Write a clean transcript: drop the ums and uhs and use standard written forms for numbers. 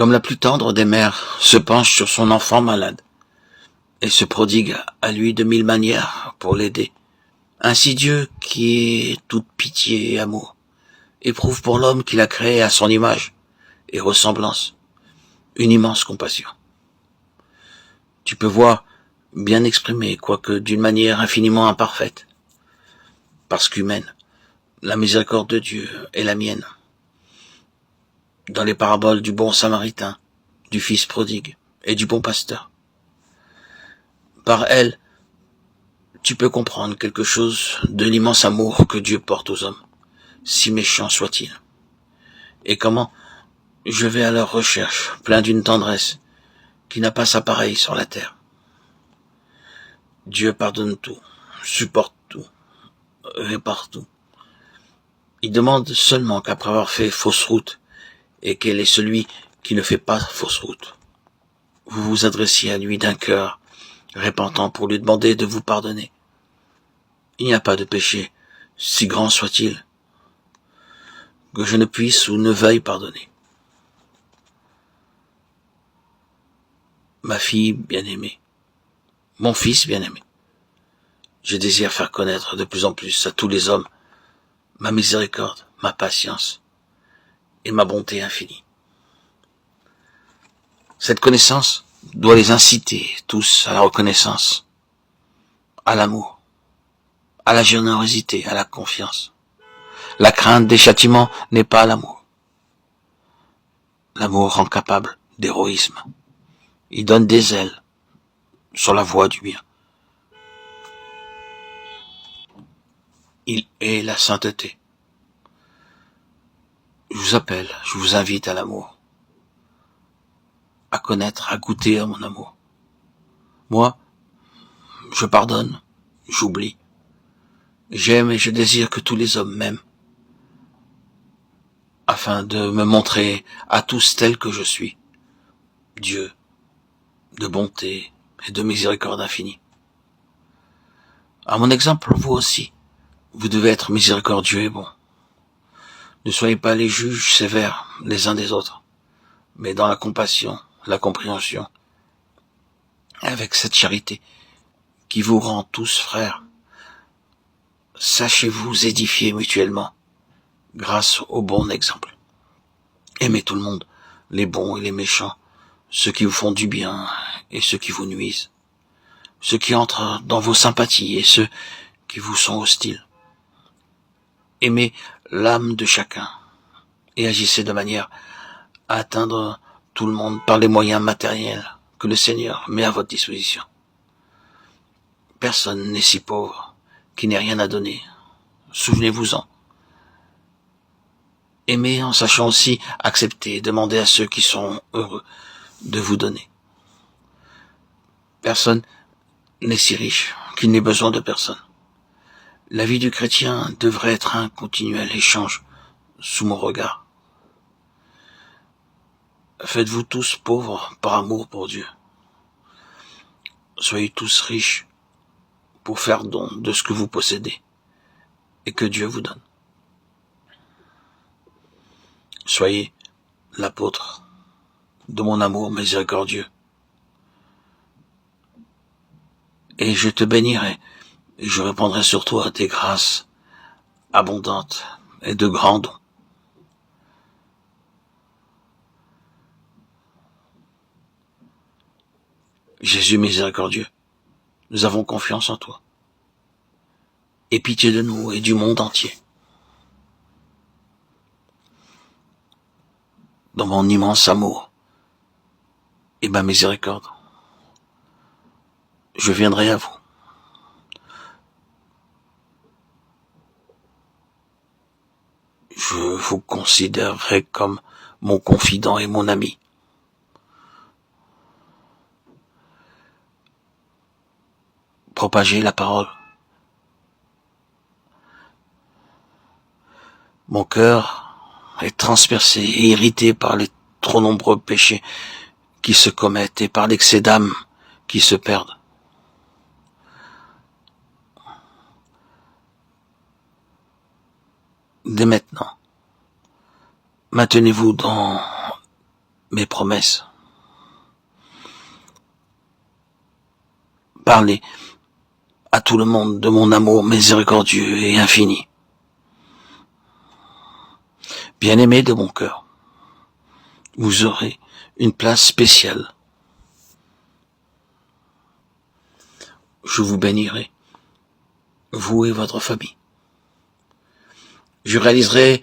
Comme la plus tendre des mères se penche sur son enfant malade et se prodigue à lui de mille manières pour l'aider. Ainsi Dieu, qui est toute pitié et amour, éprouve pour l'homme qu'il a créé à son image et ressemblance une immense compassion. Tu peux voir bien exprimée, quoique d'une manière infiniment imparfaite, parce qu'humaine, la miséricorde de Dieu est la mienne. Dans les paraboles du bon samaritain, du fils prodigue et du bon pasteur. Par elle, tu peux comprendre quelque chose de l'immense amour que Dieu porte aux hommes, si méchants soient-ils. Et comment je vais à leur recherche, plein d'une tendresse qui n'a pas sa pareille sur la terre. Dieu pardonne tout, supporte tout, répare tout. Il demande seulement qu'après avoir fait fausse route, et quel est celui qui ne fait pas fausse route, vous vous adressiez à lui d'un cœur repentant pour lui demander de vous pardonner. Il n'y a pas de péché, si grand soit-il, que je ne puisse ou ne veuille pardonner. Ma fille bien-aimée, mon fils bien-aimé, je désire faire connaître de plus en plus à tous les hommes ma miséricorde, ma patience et ma bonté infinie. Cette connaissance doit les inciter tous à la reconnaissance, à l'amour, à la générosité, à la confiance. La crainte des châtiments n'est pas l'amour. L'amour rend capable d'héroïsme. Il donne des ailes sur la voie du bien. Il est la sainteté. Je vous appelle, je vous invite à l'amour, à connaître, à goûter à mon amour. Moi, je pardonne, j'oublie. J'aime et je désire que tous les hommes m'aiment, afin de me montrer à tous tel que je suis, Dieu, de bonté et de miséricorde infinie. À mon exemple, vous aussi, vous devez être miséricordieux et bon. Ne soyez pas les juges sévères les uns des autres, mais dans la compassion, la compréhension, avec cette charité qui vous rend tous frères. Sachez-vous édifier mutuellement grâce au bon exemple. Aimez tout le monde, les bons et les méchants, ceux qui vous font du bien et ceux qui vous nuisent, ceux qui entrent dans vos sympathies et ceux qui vous sont hostiles. Aimez l'âme de chacun et agissez de manière à atteindre tout le monde par les moyens matériels que le Seigneur met à votre disposition. Personne n'est si pauvre qu'il n'ait rien à donner. Souvenez-vous-en. Aimez en sachant aussi accepter et demander à ceux qui sont heureux de vous donner. Personne n'est si riche qu'il n'ait besoin de personne. La vie du chrétien devrait être un continuel échange sous mon regard. Faites-vous tous pauvres par amour pour Dieu. Soyez tous riches pour faire don de ce que vous possédez et que Dieu vous donne. Soyez l'apôtre de mon amour miséricordieux. Et je te bénirai, et je répandrai sur toi tes grâces abondantes et de grands dons. Jésus miséricordieux, nous avons confiance en toi. Aie pitié de nous et du monde entier. Dans mon immense amour et ma miséricorde, je viendrai à vous. Je vous considérerai comme mon confident et mon ami. Propagez la parole. Mon cœur est transpercé et irrité par les trop nombreux péchés qui se commettent et par l'excès d'âmes qui se perdent. Dès maintenant, maintenez-vous dans mes promesses. Parlez à tout le monde de mon amour miséricordieux et infini. Bien-aimé de mon cœur, vous aurez une place spéciale. Je vous bénirai, vous et votre famille. Je réaliserai